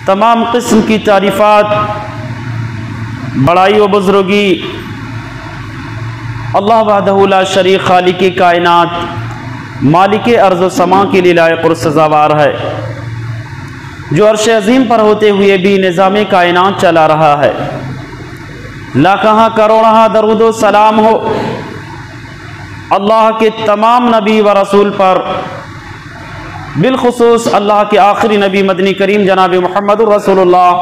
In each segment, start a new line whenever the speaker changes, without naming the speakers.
तमाम किस्म की तारीफ़ात, बड़ाई व बुज़ुर्गी अल्लाह वहदहु ला शरीक खालिक कायनात मालिक अर्ज़ व समा के लिए लायक़ और सज़ावार है, जो अर्श अज़ीम पर होते हुए भी निज़ाम कायनात चला रहा है। लाखहां करोड़हां दरूद व सलाम हो अल्लाह के तमाम नबी व रसूल पर, बिलखुसूस अल्लाह के आखिरी नबी मदनी करीम जनाब मुहम्मदुर रसूलुल्लाह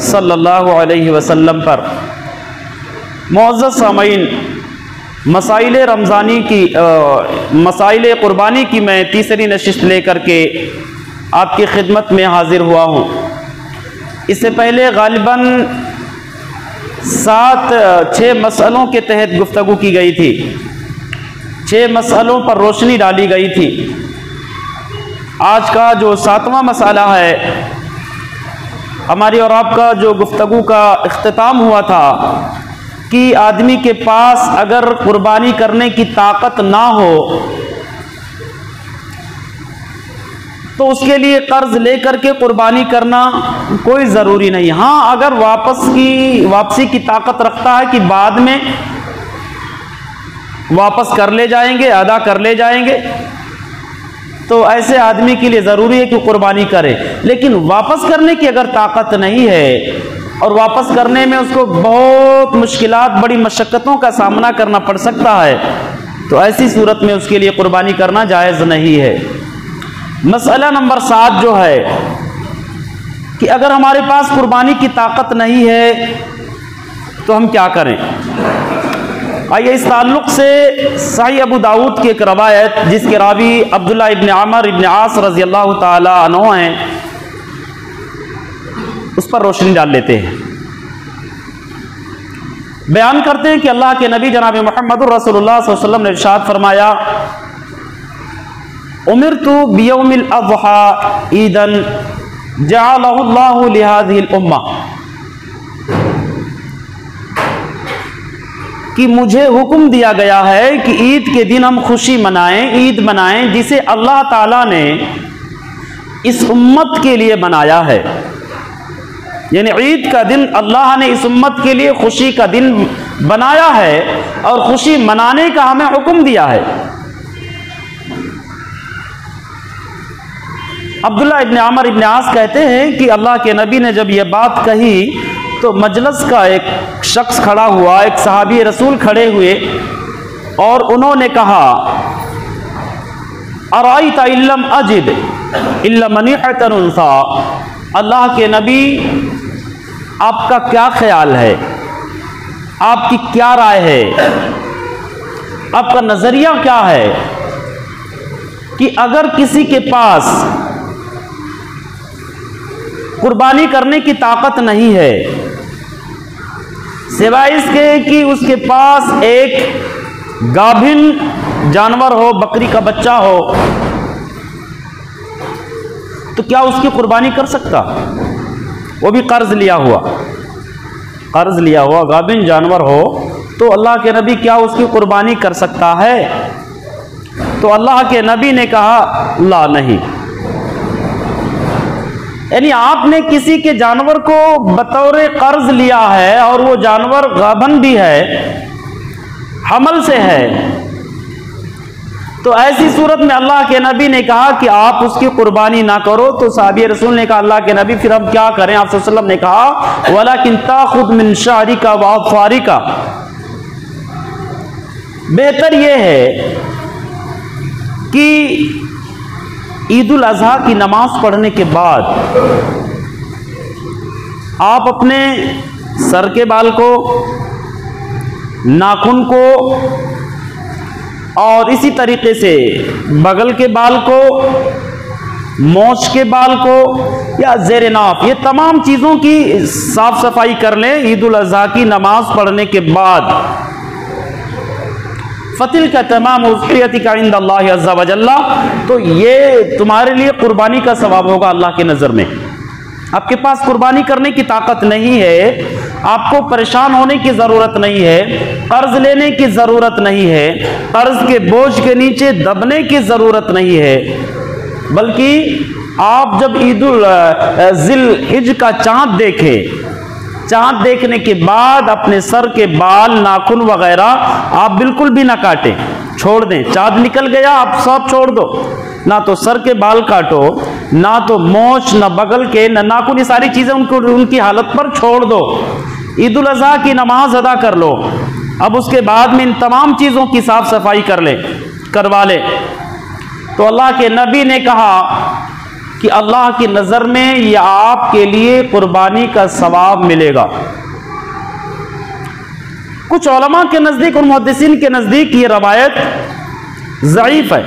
सल्लल्लाहु अलैहि वसल्लम पर। मुअज़्ज़ज़ सामईन, मसाइल रमज़ानी की मसाइल क़ुरबानी की मैं तीसरी नशिस्त लेकर के आपकी खिदमत में हाजिर हुआ हूँ। इससे पहले गालिबन 6 मसलों के तहत गुफ्तगू की गई थी, 6 मसलों पर रोशनी डाली गई थी। आज का जो 7वां मसाला है, हमारी और आपका जो गुफ्तगू का इख्तिताम हुआ था कि आदमी के पास अगर कुर्बानी करने की ताकत ना हो तो उसके लिए कर्ज लेकर के कुर्बानी करना कोई ज़रूरी नहीं। हाँ, अगर वापसी की ताकत रखता है कि बाद में वापस कर ले जाएंगे, अदा कर ले जाएंगे, तो ऐसे आदमी के लिए ज़रूरी है कि कुर्बानी करे। लेकिन वापस करने की अगर ताकत नहीं है और वापस करने में उसको बहुत मुश्किलात, बड़ी मशक्क़तों का सामना करना पड़ सकता है, तो ऐसी सूरत में उसके लिए कुर्बानी करना जायज़ नहीं है। मसला नंबर 7 जो है कि अगर हमारे पास कुर्बानी की ताकत नहीं है तो हम क्या करें। आइए इस ताल्लुक़ से सही अबू दाऊद की एक रवायत, जिसके रावी अब्दुल्ला इब्न अमर इब्न आस रज़ी अल्लाह ताला अन्हु हैं, उस पर रोशनी डाल लेते हैं। बयान करते हैं कि अल्लाह के नबी जनाब मुहम्मदुर रसूलुल्लाह सल्लल्लाहु अलैहि वसल्लम ने इरशाद फरमाया, उमिरतु बियौमिल अज़हा ईदन जअलहुल्लाहु लिहाज़िहिल उम्मा, कि मुझे हुक्म दिया गया है कि ईद के दिन हम खुशी मनाएं, ईद मनाएं, जिसे अल्लाह ताला ने इस उम्मत के लिए बनाया है। यानी ईद का दिन अल्लाह ने इस उम्मत के लिए खुशी का दिन बनाया है और खुशी मनाने का हमें हुक्म दिया है। अब्दुल्ला इब्न अमर इब्न आस कहते हैं कि अल्लाह के नबी ने जब यह बात कही तो मजलिस का एक शख्स खड़ा हुआ, एक सहाबी रसूल खड़े हुए और उन्होंने कहा, अराइता इल्लम अजिद इल्ला मनीहतन उन्सा, अल्लाह के नबी आपका क्या ख्याल है, आपकी क्या राय है, आपका नजरिया क्या है कि अगर किसी के पास कुर्बानी करने की ताकत नहीं है, सिवाय इसके कि उसके पास एक गाभिन जानवर हो, बकरी का बच्चा हो, तो क्या उसकी कुर्बानी कर सकता? वो भी कर्ज लिया हुआ गाभिन जानवर हो, तो अल्लाह के नबी क्या उसकी कुर्बानी कर सकता है? तो अल्लाह के नबी ने कहा, ला, नहीं। यानी आपने किसी के जानवर को बतौर कर्ज लिया है और वो जानवर गाभन भी है, हमल से है, तो ऐसी सूरत में अल्लाह के नबी ने कहा कि आप उसकी कुर्बानी ना करो। तो साहबी रसूल ने कहा, अल्लाह के नबी फिर हम क्या करें? आप सल्लल्लाहु अलैहि वसल्लम ने कहा, वलाकिन ताखुद मिन शारिका व अफ़ारिका, बेहतर यह है कि ईदुल अज़हा की नमाज पढ़ने के बाद आप अपने सर के बाल को, नाखून को और इसी तरीके से बगल के बाल को, मोछ के बाल को या ज़ेरे नाफ, ये तमाम चीज़ों की साफ सफाई कर लें ईदुल अज़हा की नमाज पढ़ने के बाद। फतिल का तमाम उज़हियतिका इंदल्लाहि अज़्ज़ा व जल्ला, तो ये तुम्हारे लिए कुर्बानी का सवाब होगा अल्लाह के नज़र में। आपके पास कुर्बानी करने की ताकत नहीं है, आपको परेशान होने की ज़रूरत नहीं है, कर्ज लेने की ज़रूरत नहीं है, कर्ज के बोझ के नीचे दबने की ज़रूरत नहीं है, बल्कि आप जब ईदुल जिल हिज का चांद देखे, चांद देखने के बाद अपने सर के बाल, नाखून वगैरह आप बिल्कुल भी ना काटें, छोड़ दें। चांद निकल गया, आप सब छोड़ दो, ना तो सर के बाल काटो, ना तो मोछ, ना बगल के, ना नाखून, ये सारी चीजें उनकी हालत पर छोड़ दो। ईद उल अज़हा की नमाज अदा कर लो। अब उसके बाद में इन तमाम चीजों की साफ सफाई करवा ले। तो अल्लाह के नबी ने कहा कि अल्लाह की नजर में यह आपके लिए कुर्बानी का सवाब मिलेगा। कुछ उलमा के नजदीक और मुहद्दिसीन के नजदीक ये रवायत ज़ईफ है,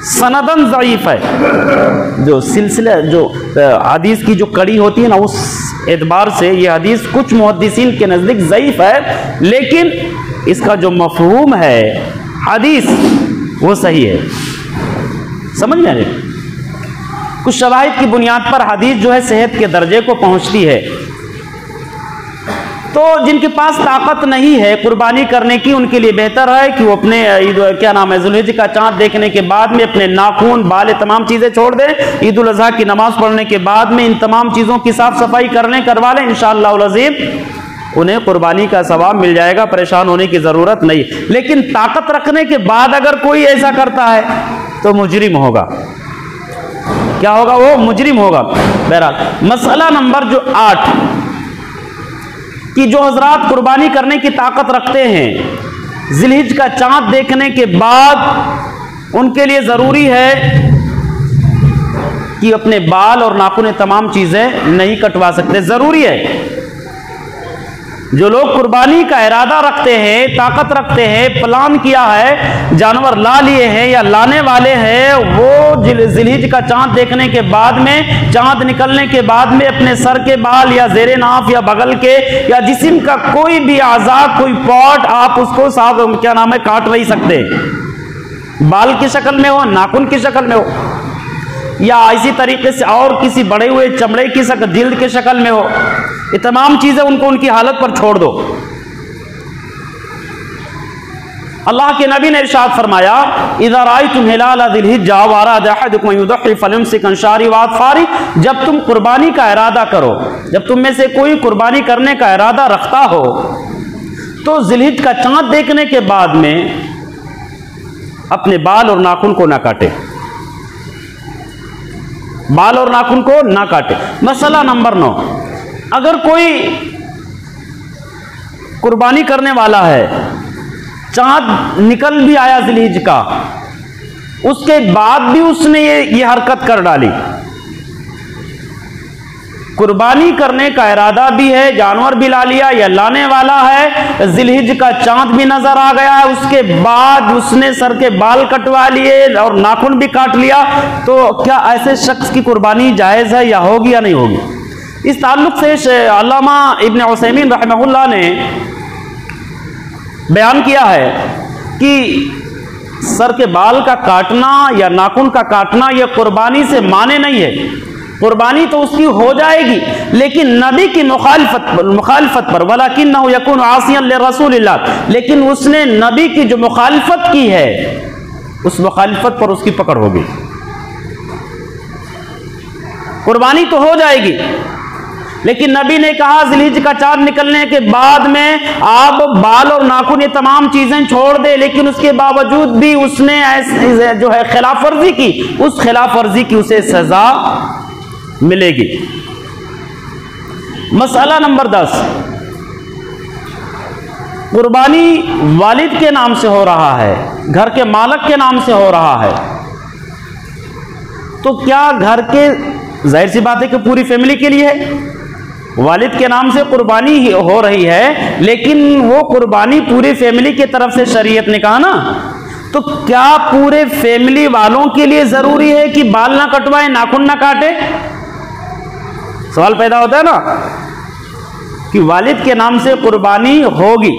सनदन ज़ईफ है। जो सिलसिला, जो हदीस की जो कड़ी होती है ना, उस एतबार से ये हदीस कुछ मुहद्दिसीन के नजदीक ज़ईफ है, लेकिन इसका जो मफहूम है हदीस वो सही है। समझ में आ रही? कुछ शवाहिद की बुनियाद पर हदीस जो है सेहत के दर्जे को पहुंचती है। तो जिनके पास ताकत नहीं है कुर्बानी करने की, उनके लिए बेहतर है कि वो अपने ज़ुल्हिज का चांद देखने के बाद में अपने नाखून, बाल, तमाम चीजें छोड़ दें। ईद उल अज़हा की नमाज पढ़ने के बाद में इन तमाम चीजों की साफ सफाई करवा लें, इंशाअल्लाह अज़ीम उन्हें कुर्बानी का सवाब मिल जाएगा, परेशान होने की जरूरत नहीं। लेकिन ताकत रखने के बाद अगर कोई ऐसा करता है तो मुजरिम होगा। क्या होगा? वो मुजरिम होगा। बहरहाल मसला नंबर जो 8 कि जो हजरात कुर्बानी करने की ताकत रखते हैं, जिलहिज का चांद देखने के बाद उनके लिए जरूरी है कि अपने बाल और नाखून तमाम चीजें नहीं कटवा सकते, जरूरी है। जो लोग कुर्बानी का इरादा रखते हैं, ताकत रखते हैं, प्लान किया है, जानवर ला लिए हैं या लाने वाले हैं, वो जिलहिज का चांद देखने के बाद में, चांद निकलने के बाद में अपने सर के बाल या जेरे नाफ या बगल के या जिस्म का कोई भी आज़ा, कोई पॉट, आप उसको साफ काट नहीं सकते। बाल की शक्ल में हो, नाखून की शक्ल में हो, या इसी तरीके से और किसी बड़े हुए चमड़े की शक्ल, जिल्द की शक्ल में हो, ये तमाम चीजें उनको उनकी हालत पर छोड़ दो। अल्लाह के नबी ने इरशाद फरमाया, इज़ा राअयतुम हिलाल ज़िलहिज्जा व अरादा अहदुकुम युदही फलयमसिक अन शारी व अज़फारी, जब तुम कुर्बानी का इरादा करो, जब तुम में से कोई कुर्बानी करने का इरादा रखता हो, तो ज़िलहिज का चांद देखने के बाद में अपने बाल और नाखून को ना काटे, बाल और नाखून को ना काटे। मसला नंबर 9, अगर कोई कुर्बानी करने वाला है, चांद निकल भी आया ज़िलहिज का, उसके बाद भी उसने ये हरकत कर डाली, कुर्बानी करने का इरादा भी है, जानवर भी ला लिया या लाने वाला है, ज़िलहिज का चांद भी नजर आ गया है, उसके बाद उसने सर के बाल कटवा लिए और नाखून भी काट लिया, तो क्या ऐसे शख्स की कुर्बानी जायज है या होगी या नहीं होगी? इस ताल्लुक से अल्लामा इब्न उसैमीन रहमहुल्लाह ने बयान किया है कि सर के बाल का काटना या नाखून का काटना यह कुर्बानी से माने नहीं है। कुर्बानी तो उसकी हो जाएगी, लेकिन नबी की मुखालफत पर, वलाकिन्नहु यकूनु आसियन लिरसूलिल्लाह, लेकिन उसने नबी की जो मुखालफत की है, उस मुखालफत पर उसकी पकड़ होगी। कुर्बानी तो हो जाएगी, लेकिन नबी ने कहा ज़िलहिज का चांद निकलने के बाद में आप बाल और नाखून ये तमाम चीजें छोड़ दे, लेकिन उसके बावजूद भी उसने ऐसे जो है खिलाफ वर्जी की, उस खिलाफ वर्जी की उसे सजा मिलेगी। मसला नंबर 10, कुर्बानी वालिद के नाम से हो रहा है, घर के मालिक के नाम से हो रहा है, तो क्या घर के, जाहिर सी बात है कि पूरी फैमिली के लिए है, वालिद के नाम से कुर्बानी हो रही है, लेकिन वो कुर्बानी पूरी फैमिली की तरफ से शरीयत ने कहा ना, तो क्या पूरे फैमिली वालों के लिए जरूरी है कि बाल ना कटवाए, नाखून ना काटे? सवाल पैदा होता है ना कि वालिद के नाम से कुर्बानी होगी।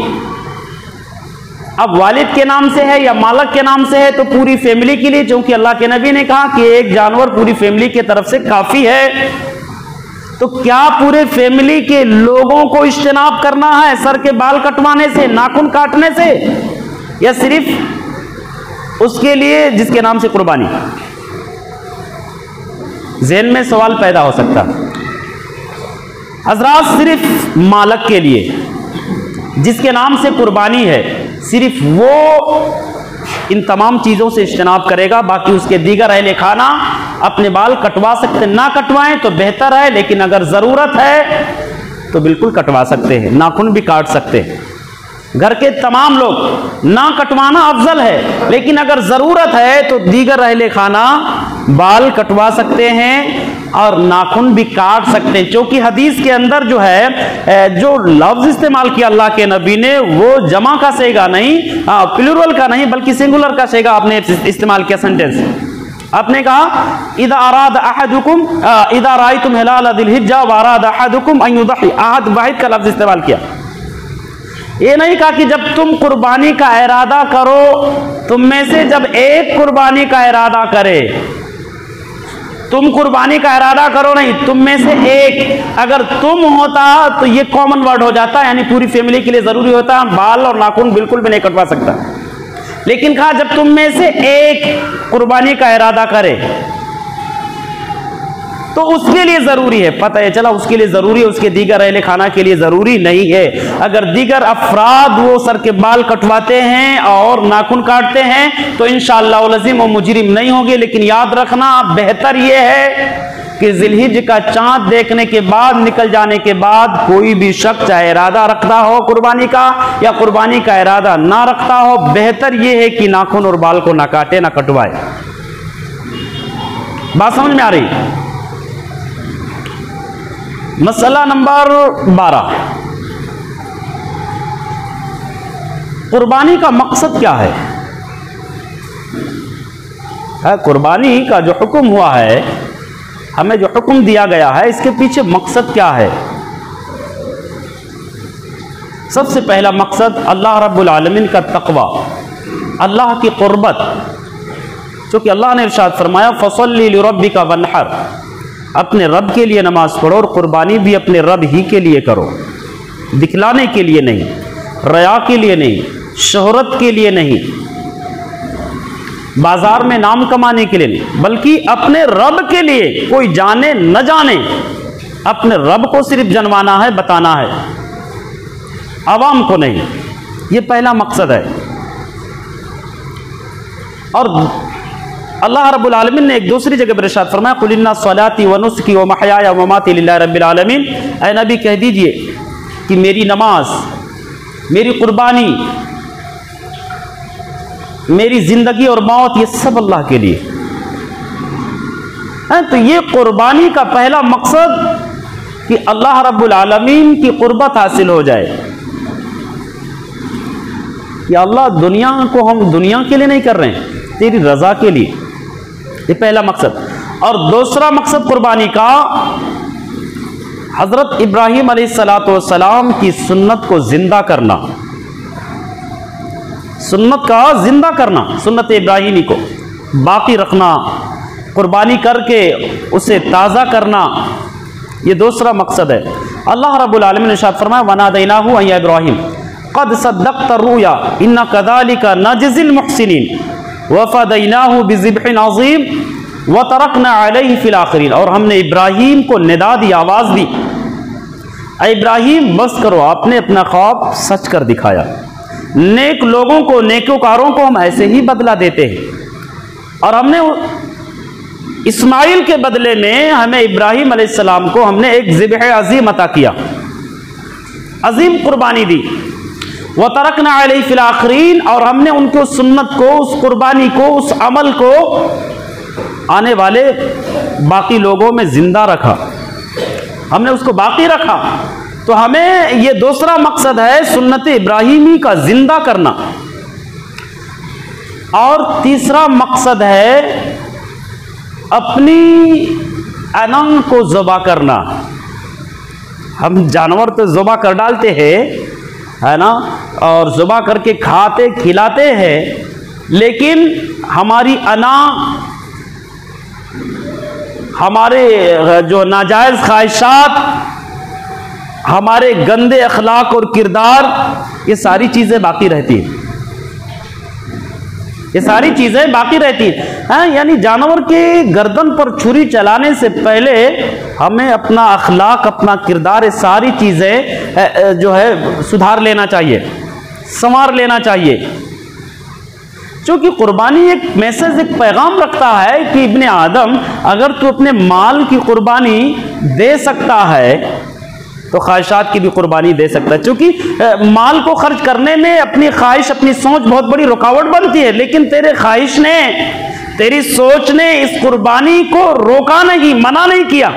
अब वालिद के नाम से है या मालिक के नाम से है, तो पूरी फैमिली के लिए, क्योंकि अल्लाह के नबी ने कहा कि एक जानवर पूरी फैमिली की तरफ से काफी है, तो क्या पूरे फैमिली के लोगों को इज्तिनाब करना है सर के बाल कटवाने से, नाखून काटने से, या सिर्फ उसके लिए जिसके नाम से कुर्बानी? ज़हन में सवाल पैदा हो सकता है। हजरात, सिर्फ मालक के लिए जिसके नाम से कुर्बानी है, सिर्फ वो इन तमाम चीज़ों से इज्तनाब करेगा। बाकी उसके दीगर अहले खाना अपने बाल कटवा सकते, ना कटवाएं तो बेहतर है, लेकिन अगर ज़रूरत है तो बिल्कुल कटवा सकते हैं, नाखून भी काट सकते हैं। घर के तमाम लोग, ना कटवाना अफजल है, लेकिन अगर ज़रूरत है तो दीगर अहले खाना बाल कटवा सकते हैं और नाखून भी काट सकते हैं। क्योंकि हदीस के अंदर जो है, जो लफ्ज़ इस्तेमाल किया अल्लाह के नबी ने, वो जमा का सेगा नहीं, प्लूरल का नहीं, बल्कि सिंगुलर का सेगा आपने इस्तेमाल किया। सेंटेंस आपने कहा, इदा अराद अहदुकुम इदा रायतुम हिलाल दिलहिज्जा व अराद अहदुकुम अन युदही, अहद वाहिद का लफ्ज़ इस्तेमाल किया। ये नहीं कहा कि जब तुम कुर्बानी का इरादा करो, तुम में से जब एक कुर्बानी का इरादा करे, तुम कुर्बानी का इरादा करो नहीं, तुम में से एक, अगर तुम होता तो ये कॉमन वर्ड हो जाता, यानी पूरी फैमिली के लिए जरूरी होता, बाल और नाखून बिल्कुल भी नहीं कटवा सकता। लेकिन कहा जब तुम में से एक कुर्बानी का इरादा करे तो उसके लिए जरूरी है। पता है चला उसके लिए जरूरी है, उसके दीगर अहले खाना के लिए जरूरी नहीं है। अगर दीगर अफराद वो सर के बाल कटवाते हैं और नाखून काटते हैं तो इंशाअल्लाह लज़ीम वो मुजरिम नहीं होंगे। लेकिन याद रखना, बेहतर ये है कि ज़िलहिज का चांद देखने के बाद, निकल जाने के बाद, कोई भी शख्स चाहे इरादा रखता हो कुर्बानी का या कुर्बानी का इरादा ना रखता हो, बेहतर ये है कि नाखून और बाल को ना काटे, ना कटवाए। बात समझ में आ रही? मसला नंबर 12, कुर्बानी का मकसद क्या है? कुर्बानी का जो हुक्म हुआ है, हमें जो हुक्म दिया गया है, इसके पीछे मकसद क्या है? सबसे पहला मकसद अल्लाह रब्बुल आलमीन का तक़वा, अल्लाह की क़ुर्बत। क्योंकि अल्लाह ने इरशाद फरमाया, फ़सल्लि लिरब्बिका वन्हर, अपने रब के लिए नमाज पढ़ो और कुर्बानी भी अपने रब ही के लिए करो, दिखलाने के लिए नहीं, रया के लिए नहीं, शोहरत के लिए नहीं, बाजार में नाम कमाने के लिए नहीं, बल्कि अपने रब के लिए। कोई जाने न जाने, अपने रब को सिर्फ जनवाना है, बताना है, आवाम को नहीं। ये पहला मकसद है। और अल्लाह रब्बुल आलमीन ने एक दूसरी जगह पर इरशाद फरमाया, कुल इन्ना सलाती व नुस्की व महयाया व ममाती लिल्लाहि रब्बिल आलमीन। ऐ नबी कह दीजिए कि मेरी नमाज, मेरी कुर्बानी, मेरी जिंदगी और मौत, ये सब अल्लाह के लिए है। तो ये कुर्बानी का पहला मकसद कि अल्लाह रब्बुल आलमीन की कुर्बत हासिल हो जाए। कि अल्लाह, दुनिया को हम दुनिया के लिए नहीं कर रहे हैं, तेरी रजा के लिए। ये पहला मकसद। और दूसरा मकसद कुर्बानी का, हजरत इब्राहीम अलैहिस्सलाम की सुन्नत को जिंदा करना, सुन्नत का जिंदा करना, सुन्नत इब्राहीमी को बाकी रखना, कुर्बानी करके उसे ताज़ा करना, ये दूसरा मकसद है। अल्लाह रब्बुल आलमीन ने इरशाद फरमाया, वनादैनाहु या इब्राहीम क़द सद्दक़्ता रुया इन्ना कज़ालिका नजज़िल मुहसिनीन वफ़दैनाहु बिज़िब्हिन अज़ीम व तरकना अलैहि फ़िल आख़िरीन। और हमने इब्राहीम को निदा दी, आवाज़ दी, इब्राहीम बस करो, आपने अपना ख्वाब सच कर दिखाया। नेक लोगों को, नेकोकारों को हम ऐसे ही बदला देते हैं। और हमने इस्माइल के बदले में हमें इब्राहीम अलैहिस्सलाम को हमने एक ज़िब्ह अज़ीम अता किया, अजीम कुर्बानी दी। व तरकना अलैहि फ़िल आख़िरीन, और हमने उनके उस सुन्नत को, उस कुर्बानी को, उस अमल को आने वाले बाकी लोगों में जिंदा रखा, हमने उसको बाकी रखा। तो हमें ये दूसरा मकसद है सुन्नत इब्राहीमी का जिंदा करना। और तीसरा मकसद है अपनी अना को ज़बा करना। हम जानवर तो ज़बा कर डालते हैं, है ना, और ज़बा करके खाते खिलाते हैं, लेकिन हमारी अना, हमारे जो नाजायज़ ख्वाहिशात, हमारे गंदे अखलाक और किरदार, ये सारी चीज़ें बाकी रहती हैं। ये सारी चीजें बाकी रहती हैं। यानी जानवर के गर्दन पर छुरी चलाने से पहले हमें अपना अखलाक, अपना किरदार, ये सारी चीजें जो है सुधार लेना चाहिए, संवार लेना चाहिए। क्योंकि कुर्बानी एक मैसेज, एक पैगाम रखता है कि इब्ने आदम, अगर तू अपने माल की कुर्बानी दे सकता है तो ख्वाहिशात की भी कुर्बानी दे सकता है। क्योंकि माल को खर्च करने में अपनी ख्वाहिश, अपनी सोच बहुत बड़ी रुकावट बनती है, लेकिन तेरे ख्वाहिश ने, तेरी सोच ने इस कुर्बानी को रोका नहीं, मना नहीं किया।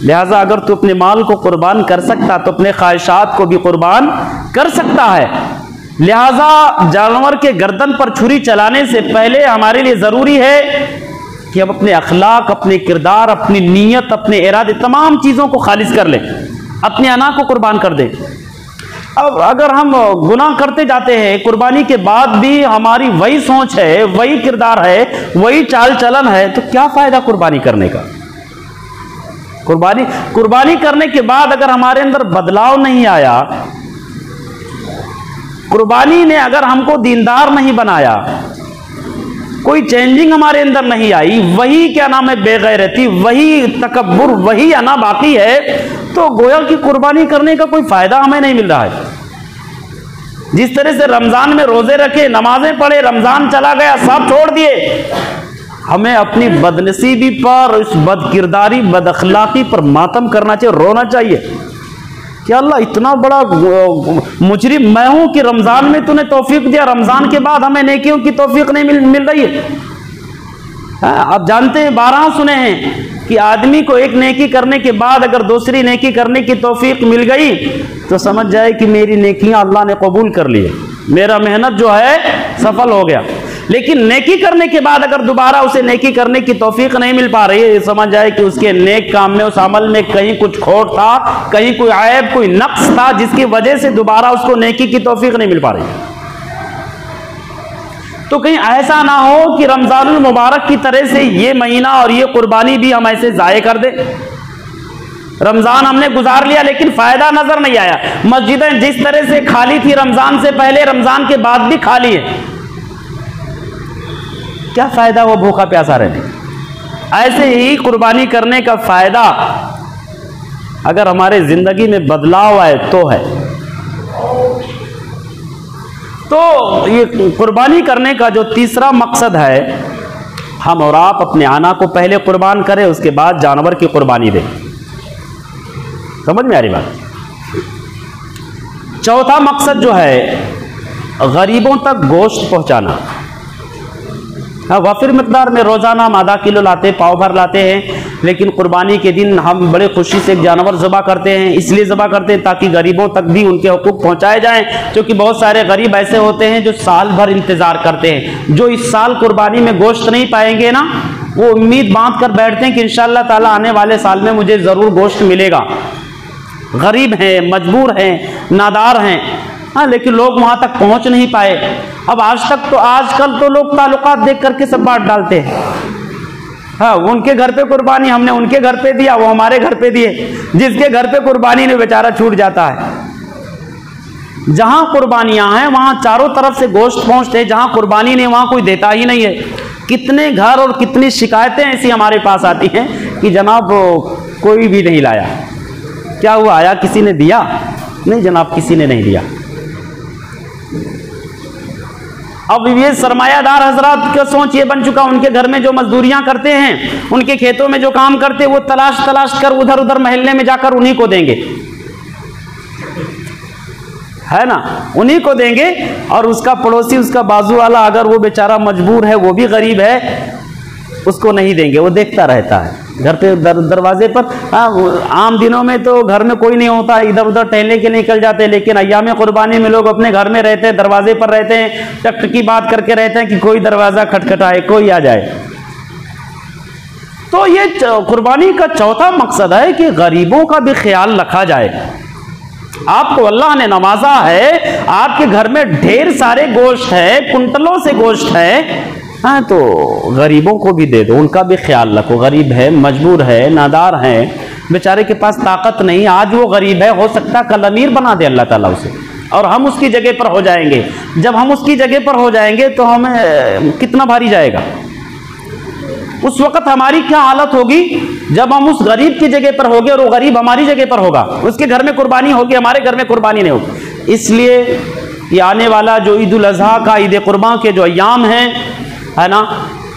लिहाजा अगर तू अपने माल को कुर्बान कर सकता तो अपने ख्वाहिशात को भी कुर्बान कर सकता है। लिहाजा जानवर के गर्दन पर छुरी चलाने से पहले हमारे लिए जरूरी है कि हम अपने अखलाक, अपने किरदार, अपनी नीयत, अपने इरादे, तमाम चीज़ों को खालिज कर लें, अपने अना को कुर्बान कर दें। अब अगर हम गुनाह करते जाते हैं, कुर्बानी के बाद भी हमारी वही सोच है, वही किरदार है, वही चाल चलन है, तो क्या फ़ायदा कुर्बानी करने का। कुर्बानी करने के बाद अगर हमारे अंदर बदलाव नहीं आया, कुर्बानी ने अगर हमको दीनदार नहीं बनाया, कोई चेंजिंग हमारे अंदर नहीं आई, वही क्या नाम है बेगैरती, वही तकब्बुर, वही अना बाकी है, तो गोया कि कुर्बानी करने का कोई फायदा हमें नहीं मिल रहा है। जिस तरह से रमजान में रोजे रखे, नमाजें पढ़े, रमजान चला गया, सब छोड़ दिए, हमें अपनी बदनसीबी पर, इस बदकिरदारी, बदअखलाकी पर मातम करना चाहिए, रोना चाहिए कि अल्लाह इतना बड़ा मुजरिम मैं हूं कि रमजान में तूने तौफीक दिया, रमजान के बाद हमें नेकियों की तौफीक नहीं मिल रही है। आप जानते हैं, 12 सुने हैं कि आदमी को एक नेकी करने के बाद अगर दूसरी नेकी करने की तौफीक मिल गई तो समझ जाए कि मेरी नेकियां अल्लाह ने कबूल कर ली है, मेरा मेहनत जो है सफल हो गया। लेकिन नेकी करने के बाद अगर दोबारा उसे नेकी करने की तौफीक नहीं मिल पा रही है, समझ जाए कि उसके नेक काम में, उस अमल में कहीं कुछ खोट था, कहीं कोई ऐब, कोई नक्स था, जिसकी वजह से दोबारा उसको नेकी की तौफीक नहीं मिल पा रही। तो कहीं ऐसा ना हो कि रमजानुल मुबारक की तरह से ये महीना और ये कुर्बानी भी हम ऐसे जाये कर दें। रमजान हमने गुजार लिया लेकिन फायदा नजर नहीं आया। मस्जिदें जिस तरह से खाली थी रमजान से पहले, रमजान के बाद भी खाली है, क्या फायदा वो भूखा प्यासा रहने। ऐसे ही कुर्बानी करने का फायदा अगर हमारे जिंदगी में बदलाव आए तो है। तो ये कुर्बानी करने का जो तीसरा मकसद है, हम और आप अपने आना को पहले कुर्बान करें, उसके बाद जानवर की कुर्बानी दें। समझ में आ रही बात। चौथा मकसद जो है, गरीबों तक गोश्त पहुंचाना। वाफिर मकदार में रोज़ाना हम आधा किलो लाते, पाव भर लाते हैं, लेकिन कुर्बानी के दिन हम बड़े खुशी से एक जानवर ज़बा करते हैं। इसलिए ज़बा करते हैं ताकि गरीबों तक भी उनके हुकूक पहुँचाए जाएँ, क्योंकि बहुत सारे गरीब ऐसे होते हैं जो साल भर इंतज़ार करते हैं। जो इस साल कुर्बानी में गोश्त नहीं पाएंगे ना, वो उम्मीद बांध कर बैठते हैं कि इंशाअल्लाह ताला आने वाले साल में मुझे ज़रूर गोश्त मिलेगा। गरीब हैं, मजबूर हैं, नादार हैं, हाँ, लेकिन लोग वहां तक पहुंच नहीं पाए। अब आजकल तो लोग ताल्लुकात देख करके सब बांट डालते हैं। हाँ, उनके घर पे कुर्बानी, हमने उनके घर पे दिया, वो हमारे घर पे दिए। जिसके घर पे कुर्बानी ने बेचारा छूट जाता है। जहां कुर्बानियां हैं वहां चारों तरफ से गोश्त पहुंचते, जहां कुर्बानी नहीं वहां कोई देता ही नहीं है। कितने घर और कितनी शिकायतें ऐसी हमारे पास आती हैं कि जनाब कोई भी नहीं लाया। क्या हुआ, आया किसी ने दिया? नहीं जनाब, किसी ने नहीं दिया। अब ये सरमायादार हजरात का सोच ये बन चुका, उनके घर में जो मजदूरियां करते हैं, उनके खेतों में जो काम करते हैं, वो तलाश कर उधर उधर महल्ले में जाकर उन्हीं को देंगे, है ना, उन्हीं को देंगे। और उसका पड़ोसी, उसका बाजू वाला, अगर वो बेचारा मजबूर है, वो भी गरीब है, उसको नहीं देंगे, वो देखता रहता है घर पे दरवाजे पर। आम दिनों में तो घर में कोई नहीं होता, इधर उधर टहलने के निकल जाते, लेकिन अय्याम कुर्बानी में लोग अपने घर में रहते हैं, दरवाजे पर रहते हैं, टक की बात करके रहते हैं कि कोई दरवाजा खटखटाए, कोई आ जाए। तो ये कुर्बानी का चौथा मकसद है कि गरीबों का भी ख्याल रखा जाए। आपको अल्लाह ने नवाजा है, आपके घर में ढेर सारे गोश्त है, कुंटलों से गोश्त है, हाँ, तो गरीबों को भी दे दो, उनका भी ख्याल रखो। गरीब है, मजबूर है, नादार है, बेचारे के पास ताकत नहीं, आज वो गरीब है, हो सकता है कल अमीर बना दे अल्लाह ताला उसे। और हम उसकी जगह पर हो जाएंगे। जब हम उसकी जगह पर हो जाएंगे तो हमें कितना भारी जाएगा। उस वक्त हमारी क्या हालत होगी जब हम उस गरीब की जगह पर होंगे और वो गरीब हमारी जगह पर होगा, उसके घर में कुर्बानी होगी, हमारे घर में कुर्बानी नहीं होगी। इसलिए ये आने वाला जो ईद उल अज़हा का, ईद कुर्बान के जो अय्याम हैं, है ना,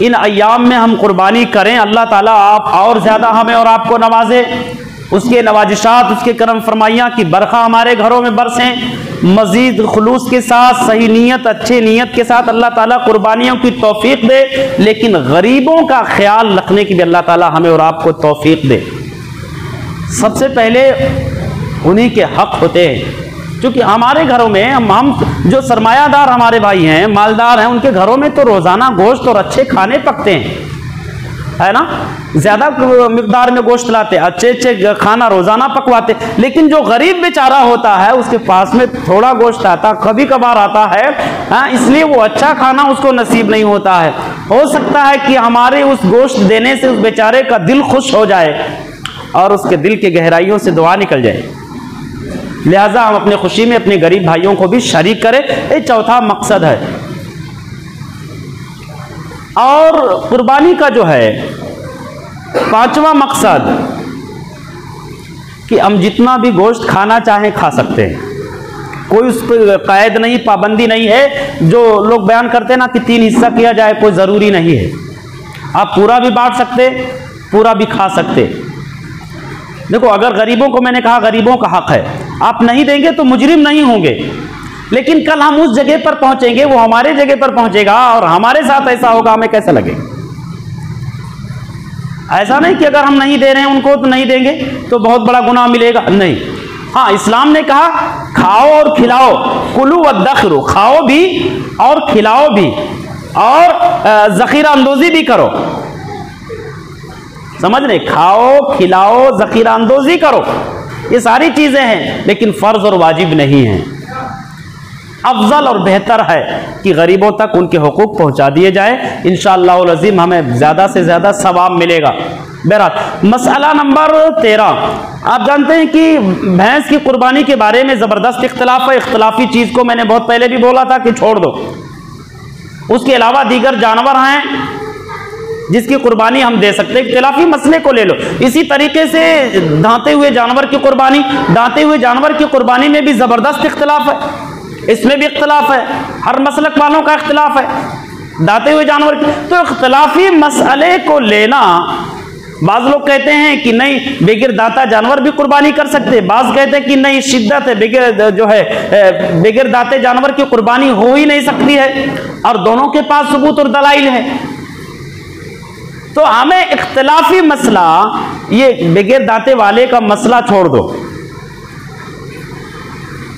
इन अय्याम में हम कुर्बानी करें। अल्लाह ताला आप और ज़्यादा हमें और आपको नवाजे, उसके नवाजिशात, उसके करम फरमाइयाँ की बरखा हमारे घरों में बरसें। मजीद खुलूस के साथ, सही नीयत, अच्छे नीयत के साथ अल्लाह ताला कुर्बानियों की तौफीक दे, लेकिन गरीबों का ख्याल रखने की भी अल्लाह ताला हमें और आपको तौफीक दे। सबसे पहले उन्हीं के हक होते हैं, क्योंकि हमारे घरों में हम जो सरमायादार हमारे भाई हैं, मालदार हैं, उनके घरों में तो रोज़ाना गोश्त और अच्छे खाने पकते हैं, है ना, ज़्यादा मिकदार में गोश्त लाते, अच्छे अच्छे खाना रोज़ाना पकवाते। लेकिन जो गरीब बेचारा होता है उसके पास में थोड़ा गोश्त आता, कभी कभार आता है, हाँ, इसलिए वो अच्छा खाना उसको नसीब नहीं होता है। हो सकता है कि हमारे उस गोश्त देने से उस बेचारे का दिल खुश हो जाए और उसके दिल के गहराइयों से दुआ निकल जाए। लिहाजा हम अपने खुशी में अपने गरीब भाइयों को भी शरीक करें, ये चौथा मकसद है। और कुर्बानी का जो है पांचवा मकसद कि हम जितना भी गोश्त खाना चाहें खा सकते हैं, कोई उस पर कायद नहीं, पाबंदी नहीं है। जो लोग बयान करते हैं ना कि 3 हिस्सा किया जाए, कोई ज़रूरी नहीं है। आप पूरा भी बांट सकते, पूरा भी खा सकते। देखो, अगर गरीबों को, मैंने कहा गरीबों का हक है, आप नहीं देंगे तो मुजरिम नहीं होंगे, लेकिन कल हम उस जगह पर पहुंचेंगे, वो हमारे जगह पर पहुंचेगा और हमारे साथ ऐसा होगा, हमें कैसा लगेगा। ऐसा नहीं कि अगर हम नहीं दे रहे हैं उनको तो नहीं देंगे तो बहुत बड़ा गुनाह मिलेगा, नहीं। हाँ, इस्लाम ने कहा खाओ और खिलाओ, कुलू वद्दखरू, खाओ भी और खिलाओ भी और जखीरा अंदोजी भी करो। समझ रहे, खाओ खिलाओ जखीरा अंदोजी करो, ये सारी चीजें हैं, लेकिन फर्ज और वाजिब नहीं है। अफजल और बेहतर है कि गरीबों तक उनके हुकूक पहुंचा दिए जाए। इंशाअल्लाह अज़ीम हमें ज़्यादा से ज़्यादा सवाब मिलेगा। बहरहाल मसला नंबर 13, आप जानते हैं कि भैंस की कुर्बानी के बारे में ज़बरदस्त इख्तलाफ है। इख्तलाफी चीज़ को मैंने बहुत पहले भी बोला था कि छोड़ दो। उसके अलावा दीगर जानवर हैं जिसकी कुर्बानी हम दे सकते हैं, इख्तिलाफी मसले को ले लो। इसी तरीके से दांते हुए जानवर की कुर्बानी, दांते हुए जानवर की कुर्बानी में भी ज़बरदस्त इख्तलाफ है, इसमें भी इख्तलाफ है, हर मसलक वालों का इख्तलाफ है दांते हुए जानवर की। तो इख्तलाफी मसले को लेना, बाज़ लोग कहते हैं कि नहीं बेगिर दाता जानवर भी कुर्बानी कर सकते, बाज़ कहते हैं कि नहीं शिद्दत है, बेगिर जो है बेगिर दाते जानवर की कुर्बानी हो ही नहीं सकती है, और दोनों के पास सबूत और दलाइल है। तो हमें इख्तलाफी मसला, ये बेगिर दाते वाले का मसला छोड़ दो,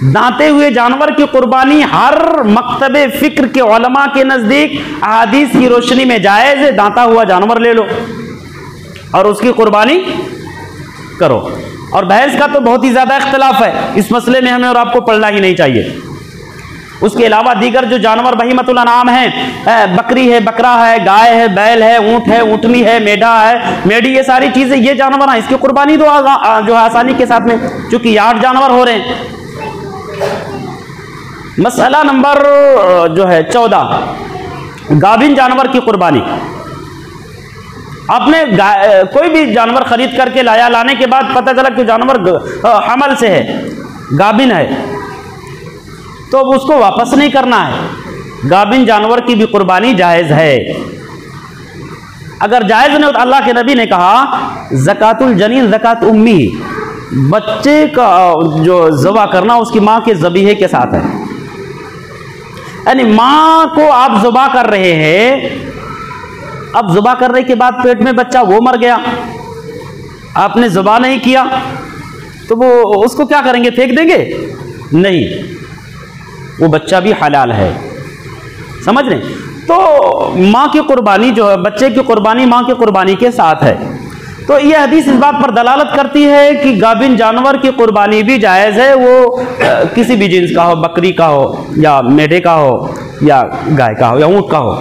दांते हुए जानवर की कुर्बानी हर मकतबे फिक्र के उलमा के नजदीक अहादीस की रोशनी में जायज है। दांता हुआ जानवर ले लो और उसकी कुर्बानी करो। और भैंस का तो बहुत ही ज्यादा इख्तलाफ है, इस मसले में हमें और आपको पढ़ना ही नहीं चाहिए। उसके अलावा दीगर जो जानवर बहीमतुल अनाम हैं, बकरी है, बकरा है, गाय है, बैल है, ऊंट है, ऊंटनी है, मेढा है, मेढी, ये सारी चीजें, ये जानवर हैं, इसकी कुर्बानी तो जो है आसानी के साथ में, चूंकि 8 जानवर हो रहे हैं। मसला नंबर जो है 14, गाभिन जानवर की कुर्बानी। आपने कोई भी जानवर खरीद करके लाया, लाने के बाद पता चला कि जानवर हमल से है, गाभिन है, तो अब उसको वापस नहीं करना है। गाभिन जानवर की भी कुर्बानी जायज़ है। अगर जायज़ नहीं हो तो अल्लाह के नबी ने कहा ज़कातुल जनीन ज़कात उम्मी, बच्चे का जो ज़बा करना उसकी माँ के ज़बीहे के साथ है। यानी माँ को आप ज़बा कर रहे हैं, अब ज़बा करने के बाद पेट में बच्चा वो मर गया, आपने ज़बा नहीं किया, तो वो उसको क्या करेंगे, फेंक देंगे? नहीं, वो बच्चा भी हलाल है। समझ रहे? तो माँ की कुर्बानी जो है, बच्चे की कुर्बानी माँ की कुर्बानी के साथ है। तो ये हदीस इस बात पर दलालत करती है कि गाभिन जानवर की कुर्बानी भी जायज़ है, वो किसी भी जिन्स का हो, बकरी का हो या मेढे का हो या गाय का हो या ऊँट का हो,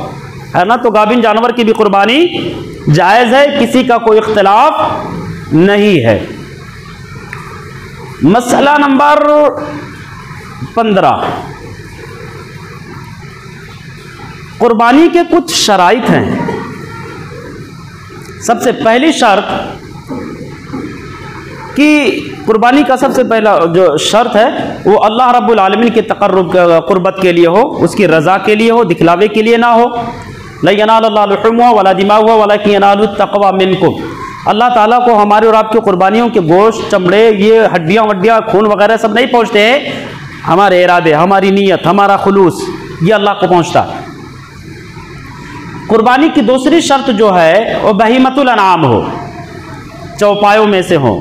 है ना। तो गाभिन जानवर की भी कुर्बानी जायज़ है, किसी का कोई इख्तिलाफ नहीं है। मसला नंबर 15 कुर्बानी के कुछ शराइत हैं। सबसे पहली शर्त कि कुर्बानी का सबसे पहला जो शर्त है वो अल्लाह रब्बुल आलमीन के तक़र्रुब कुर्बत के लिए हो, उसकी रज़ा के लिए हो, दिखलावे के लिए ना हो। ला यनालुल्लाहु लुहुमुहा वला दिमाउहा वलाकिन यनालुत तक़वा मिनकुम। अल्लाह ताला को हमारे और आपकी कुर्बानियों के गोश्त, चमड़े, ये हड्डियाँ वड्डियाँ, खून वगैरह सब नहीं पहुँचते हैं। हमारे इरादे, हमारी नीयत, हमारा खुलूस, ये अल्लाह को पहुँचता। कुर्बानी की दूसरी शर्त जो है वो बहीमतुल अनाम हो, चौपायों में से हो,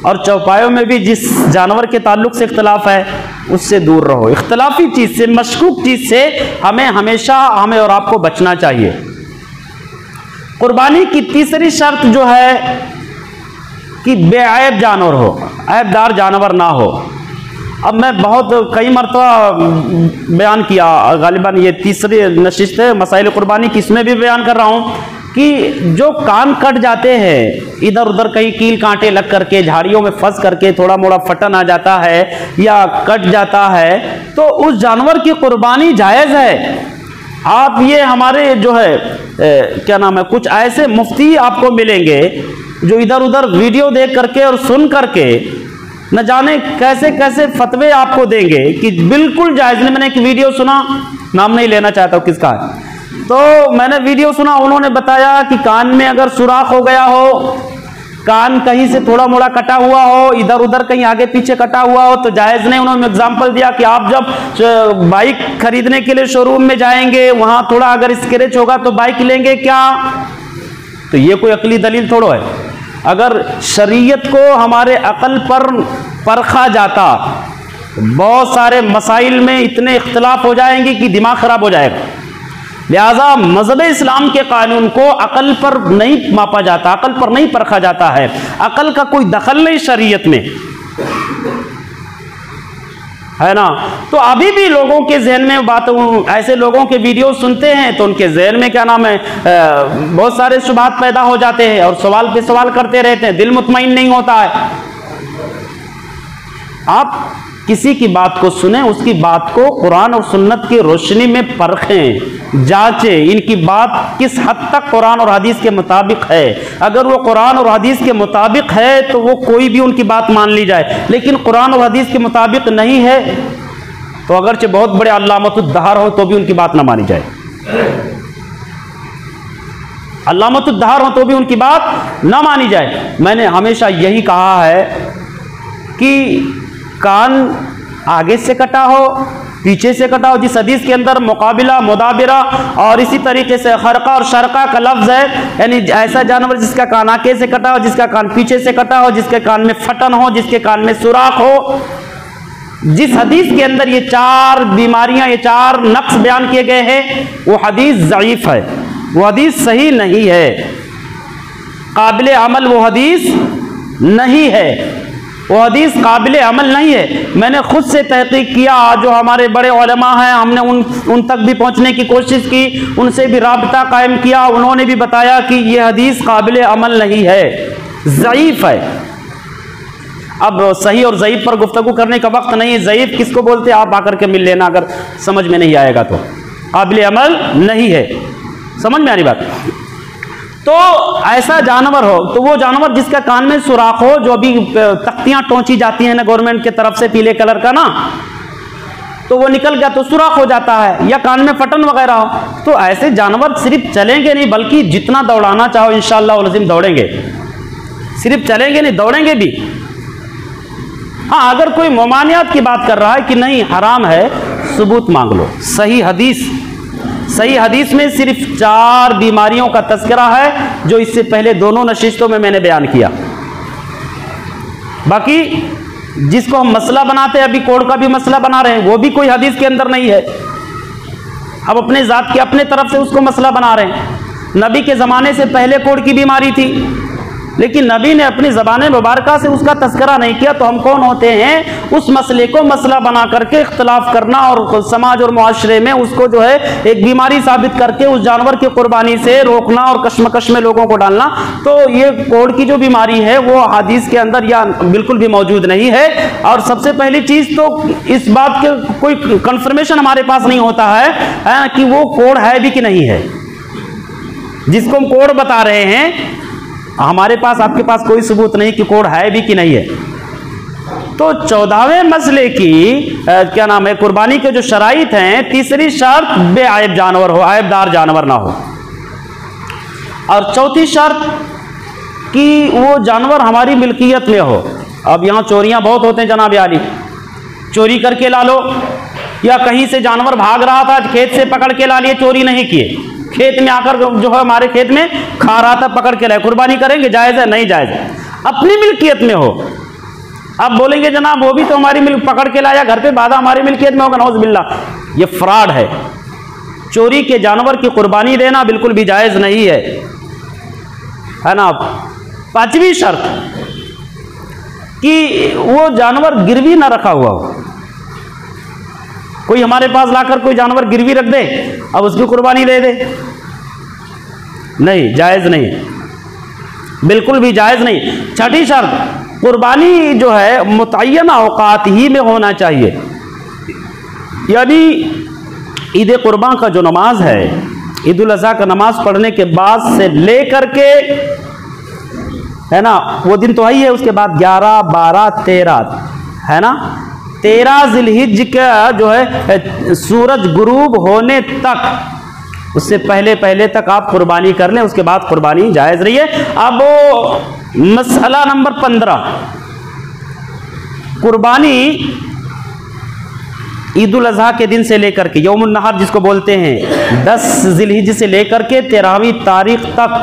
और चौपायों में भी जिस जानवर के ताल्लुक से इख्तलाफ है उससे दूर रहो। इख्तलाफी चीज़ से, मशकूक चीज़ से हमें हमेशा, हमें और आपको बचना चाहिए। कुर्बानी की तीसरी शर्त जो है कि बेऐब जानवर हो, ऐबदार जानवर ना हो। अब मैं बहुत कई मरतबा बयान किया, गालिबन ये तीसरी नशिस्त है मसाइल कुर्बानी की, इसमें भी बयान कर रहा हूँ कि जो कान कट जाते हैं, इधर उधर कहीं कील कांटे लग करके, झाड़ियों में फंस करके थोड़ा मोड़ा फटन आ जाता है या कट जाता है, तो उस जानवर की कुर्बानी जायज़ है। आप ये हमारे जो है क्या नाम है, कुछ ऐसे मुफ्ती आपको मिलेंगे जो इधर उधर वीडियो देख करके और सुन करके न जाने कैसे कैसे फतवे आपको देंगे कि बिल्कुल जायज़ नहीं। मैंने एक वीडियो सुना, नाम नहीं लेना चाहता हूँ किसका है, तो मैंने वीडियो सुना, उन्होंने बताया कि कान में अगर सुराख हो गया हो, कान कहीं से थोड़ा मोड़ा कटा हुआ हो, इधर उधर कहीं आगे पीछे कटा हुआ हो तो जायज़ नहीं। उन्होंने एग्जाम्पल दिया कि आप जब बाइक खरीदने के लिए शोरूम में जाएंगे, वहां थोड़ा अगर स्क्रैच होगा तो बाइक लेंगे क्या? तो ये कोई अकली दलील थोड़ो है। अगर शरीयत को हमारे अकल पर परखा जाता, बहुत सारे मसाइल में इतने इख्तलाफ हो जाएंगे कि दिमाग खराब हो जाएगा। लिहाजा मज़हब इस्लाम के कानून को अकल पर नहीं मापा जाता, अकल पर नहीं परखा जाता है। अकल का कोई दखल नहीं शरीयत में, है ना। तो अभी भी लोगों के जहन में बात, ऐसे लोगों के वीडियो सुनते हैं तो उनके जहन में क्या नाम है, बहुत सारे शुबहात पैदा हो जाते हैं और सवाल पे सवाल करते रहते हैं, दिल मुतमईन नहीं होता है। आप किसी की बात को सुने, उसकी बात को कुरान और सुन्नत की रोशनी में परखें, जांचें, इनकी बात किस हद तक कुरान और हदीस के मुताबिक है। अगर वो कुरान और हदीस के मुताबिक है तो वो कोई भी उनकी बात मान ली जाए, लेकिन कुरान और हदीस के मुताबिक नहीं है तो अगरचे बहुत बड़े अल्लामतुद्दहर हो तो भी उनकी बात ना मानी जाए। अल्लामतुद्दहर हो तो भी उनकी बात ना मानी जाए। मैंने हमेशा यही कहा है कि कान आगे से कटा हो, पीछे से कटा हो, जिस हदीस के अंदर मुकाबिला, मुदाबिरा और इसी तरीके से खरका और शरका का लफ्ज है, यानी ऐसा जानवर जिसका कान आगे से कटा हो, जिसका कान पीछे से कटा हो, जिसके कान में फटन हो, जिसके कान में सुराख हो, जिस हदीस के अंदर ये 4 बीमारियां, ये 4 नक्स बयान किए गए हैं, वो हदीस ज़ईफ है, वो हदीस सही नहीं है, काबिल अमल वो हदीस नहीं है, वो हदीस काबिल अमल नहीं है। मैंने खुद से तहकीक किया, जो हमारे बड़े उलमा हैं, हमने उन तक भी पहुंचने की कोशिश की, उनसे भी राबता कायम किया, उन्होंने भी बताया कि ये हदीस काबिल अमल नहीं है, ज़ईफ है। अब सही और ज़ईफ पर गुफ्तगू करने का वक्त नहीं है। ज़ईफ किसको बोलते हैं आप आकर के मिल लेना, अगर समझ में नहीं आएगा तो। काबिल अमल नहीं है, समझ में आ रही बात। तो ऐसा जानवर हो, तो वो जानवर जिसका कान में सुराख हो, जो अभी तख्तियां टोंची जाती हैं ना गवर्नमेंट की तरफ से पीले कलर का ना, तो वो निकल गया तो सुराख हो जाता है, या कान में फटन वगैरह हो, तो ऐसे जानवर सिर्फ चलेंगे नहीं बल्कि जितना दौड़ाना चाहो इंशाअल्लाह वज़ीम दौड़ेंगे। सिर्फ चलेंगे नहीं, दौड़ेंगे भी। हाँ, अगर कोई ममानियात की बात कर रहा है कि नहीं हराम है, सबूत मांग लो। सही हदीस में सिर्फ 4 बीमारियों का तज़किरा है, जो इससे पहले दोनों नशिस्तों में मैंने बयान किया। बाकी जिसको हम मसला बनाते हैं, अभी कोढ़ का भी मसला बना रहे हैं, वो भी कोई हदीस के अंदर नहीं है। अब अपने ज़ात की अपने तरफ से उसको मसला बना रहे हैं। नबी के ज़माने से पहले कोढ़ की बीमारी थी, लेकिन नबी ने अपनी ज़बान मुबारका से उसका तस्करा नहीं किया। तो हम कौन होते हैं उस मसले को मसला बना करके इख्तलाफ करना और समाज और मुआशरे में उसको जो है एक बीमारी साबित करके उस जानवर की कुर्बानी से रोकना और कश्मकश में लोगों को डालना। तो ये कोढ़ की जो बीमारी है वो हदीस के अंदर या बिल्कुल भी मौजूद नहीं है। और सबसे पहली चीज तो इस बात के कोई कंफर्मेशन हमारे पास नहीं होता है कि वो कोढ़ है भी कि नहीं है। जिसको हम कोढ़ बता रहे हैं हमारे पास, आपके पास कोई सबूत नहीं कि कोढ़ है भी कि नहीं है। तो 14वें मसले की क्या नाम है कुर्बानी के जो शराइत हैं, तीसरी शर्त बेआयब जानवर हो, आयबदार जानवर ना हो। और चौथी शर्त कि वो जानवर हमारी मिल्कियत में हो। अब यहाँ चोरियां बहुत होते हैं जनाब आली, चोरी करके ला लो, या कहीं से जानवर भाग रहा था खेत से पकड़ के ला लिए, चोरी नहीं किए, खेत में आकर जो है हमारे खेत में खा रहा था पकड़ के लाए, कुर्बानी करेंगे? जायज है? नहीं जायज है। अपनी मिल्कियत में हो। अब बोलेंगे जनाब वो भी तो हमारी मिल्क पकड़ के लाया घर पे, बाधा हमारी मिल्कियत में होगा, नौज बिल्लाह, ये फ्रॉड है। चोरी के जानवर की कुर्बानी देना बिल्कुल भी जायज नहीं है ना। पांचवी शर्त कि वो जानवर गिरवी ना रखा हुआ हो। कोई हमारे पास लाकर कोई जानवर गिरवी रख दे, अब उसकी कुर्बानी दे दे, नहीं, जायज नहीं, बिल्कुल भी जायज नहीं। छठी शर्त कुर्बानी जो है मुतय्यना औकात ही में होना चाहिए। यानी ईद कुर्बान का जो नमाज है, ईद उल अज़हा का नमाज पढ़ने के बाद से लेकर के है ना, वो दिन तो ही है, उसके बाद 11, 12, 13 है ना, 13 ज़िलहिज का जो है सूरज गुरूब होने तक, उससे पहले पहले तक आप कुर्बानी कर लें, उसके बाद कुर्बानी जायज रही है। अब मसला नंबर 15, कुर्बानी ईद उल अज़हा के दिन से लेकर के यौमुन नहर जिसको बोलते हैं 10 ज़िलहिज से लेकर के 13वीं तारीख तक,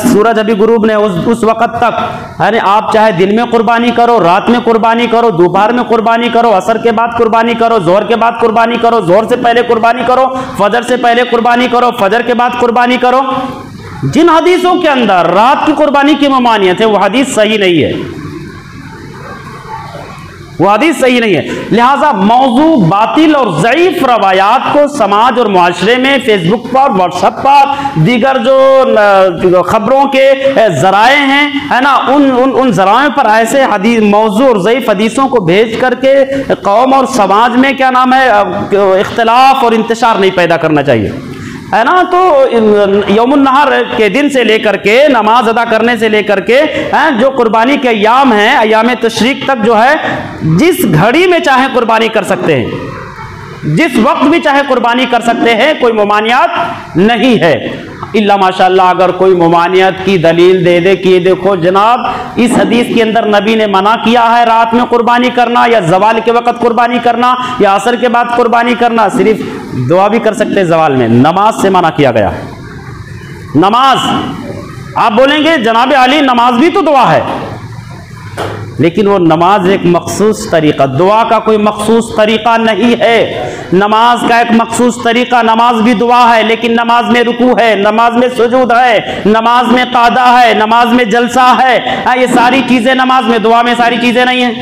सूरज अभी गुरूब ने उस वक़्त तक है, आप चाहे दिन में कुर्बानी करो, रात में कुर्बानी करो, दोपहर में कुर्बानी करो, असर के बाद कुर्बानी करो, जोहर के बाद कुर्बानी करो, जोहर से पहले कुर्बानी करो, फजर से पहले कुर्बानी करो, फजर के बाद कुर्बानी करो। जिन हदीसों के अंदर रात की कुर्बानी की ममानियत है वो हदीस सही नहीं है, वो हदीस सही नहीं है। लिहाजा मौजू बातिल और ज़ईफ रवायात को समाज और मुआशरे में फेसबुक पर, व्हाट्सएप पर, दीगर जो खबरों के ज़राए हैं है ना, उन ज़राए पर ऐसे हदीस मौजू और ज़ईफ हदीसों को भेज करके कौम और समाज में क्या नाम है इख्तिलाफ और इंतशार नहीं पैदा करना चाहिए, है ना। तो यौमुन नहर के दिन से लेकर के नमाज अदा करने से लेकर के जो कुर्बानी के अयाम हैं, अयाम तशरीक तक जो है जिस घड़ी में चाहे कुर्बानी कर सकते हैं, जिस वक्त भी चाहे कुर्बानी कर सकते हैं, कोई ममानियत नहीं है। इल्ला माशाअल्लाह अगर कोई ममानियत की दलील दे दे कि देखो जनाब इस हदीस के अंदर नबी ने मना किया है रात में कुर्बानी करना, या जवाल के वक्त कुर्बानी करना, या असर के बाद कुर्बानी करना, सिर्फ दुआ भी कर सकते हैं जवाल में, नमाज से मना किया गया। नमाज आप बोलेंगे जनाब अली नमाज भी तो दुआ है, लेकिन वो नमाज एक मखसूस तरीका, दुआ का कोई मखसूस तरीका नहीं है। नमाज का एक मखसूस तरीका, नमाज भी दुआ है, लेकिन नमाज में रुकू है, नमाज में सुजूद है, नमाज में कादा है, नमाज में जलसा है, ये सारी चीजें नमाज में, दुआ में सारी चीजें नहीं हैं,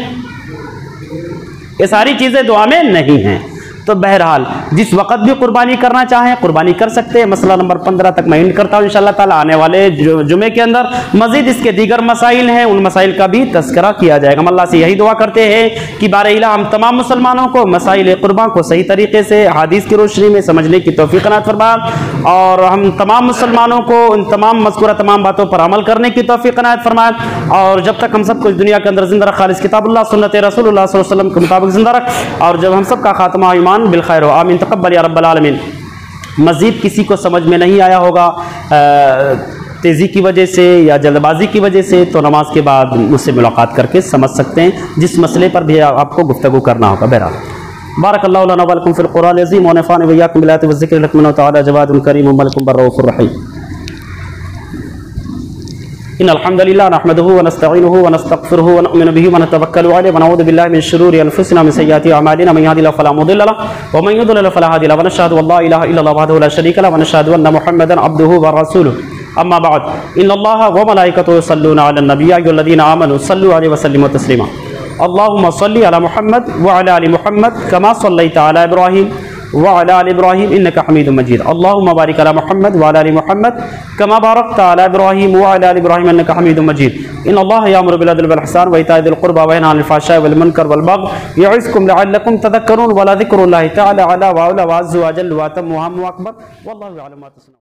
ये सारी चीजें दुआ में नहीं हैं। तो बहरहाल जिस वक़्त भी कुर्बानी करना चाहें कुर्बानी कर सकते हैं। मसला नंबर 15 तक मैं एंड करता हूँ। इंशाअल्लाह ताला आने वाले जुमे के अंदर मजीद इसके दीगर मसाइल हैं, उन मसाइल का भी तज़किरा किया जाएगा। हम अल्लाह से यही दुआ करते हैं कि बारइला हम तमाम मुसलमानों को मसाइल कुर्बान को सही तरीके से हदीस की रोशनी में समझने की तौफीक अता फरमाए, और हम तमाम मुसलमानों को उन तमाम मज़कूरा तमाम बातों पर अमल करने की तौफीक अता फरमाए, और जब तक हम सबको इस दुनिया के अंदर जिंदा रख, खालिस किताबुल्लाह सुन्नत रसूलुल्लाह सल्लल्लाहु अलैहि वसल्लम के मुताबिक जिंदा रख, और जब हम सब का खात्मा ईमान बिलखैर हो, आमीन तक़ब्बल या रब्बल आलमीन। मज़ीद किसी को समझ में नहीं आया होगा तेज़ी की वजह से या जल्दबाजी की वजह से, तो नमाज के बाद मुझसे मुलाकात करके समझ सकते हैं, जिस मसले पर भी आपको गुफ्तगू करना होगा। बहरहाल बारकल्लाहु लना व लकुम फ़िल क़ुरआनिल अज़ीम व नफ़अनी व इय्याकुम बिल आयाति व ज़िक्रिल हकीम व तआला जवादुन करीम मलिकुम बर्रऊफ़ुर रहीम। इन्नल हम्दुलिल्लाह नहमदुहु व नस्तईनुहु व नस्तग़फिरुहु व नउमिनु बिही व नतवक्कलु अलैहि व नऊज़ु बिल्लाहि मिन शुरूरि अनफुसिना मिन सय्यिआति अमालिना मन यहदिहिल्लाहु फला मुदिल्ल लहु व मन युद्लिल फला हादिया लहु व नशहदु अल्ला इलाहा इल्लल्लाह वहदहु ला शरीका लहु व नशहदु अन्न मुहम्मदन अब्दुहु व रसूलुहु। अम्मा बाद इन्नल्लाह व मलाइकतुहु युसल्लूना अलन नबी या अय्युहल्लज़ीना आमनू सल्लु अलैहि व सल्लिमू तस्लीमा अल्लाहुम्मा सल्लि अला मुहम्मद व अला आलि मुहम्मद कमा सल्लैता अला इब्राहीम व अला आलि इब्राहीम इन्नका हमीदुम मजीद अल्लाहुम्मा बारिक अला मुहम्मद व अला आलि मुहम्मद कमा बारकता अला इब्राहीम व अला आलि इब्राहीम इन्नका हमीदुम मजीद इन्नल्लाह यअमुरु बिल अदल वल इहसान व इताइ दिल कुर्बा व यनहा अनिल फ़हशाइ वल मुनकर वल बग़य यइज़कुम लअल्लकुम तज़क्करून व लज़िक्रुल्लाहि तआला अला व अला व अज़्ज़ु व जल्ल व अतम्मु व अकबर वल्लाहु यअलमु मा तस्नऊन।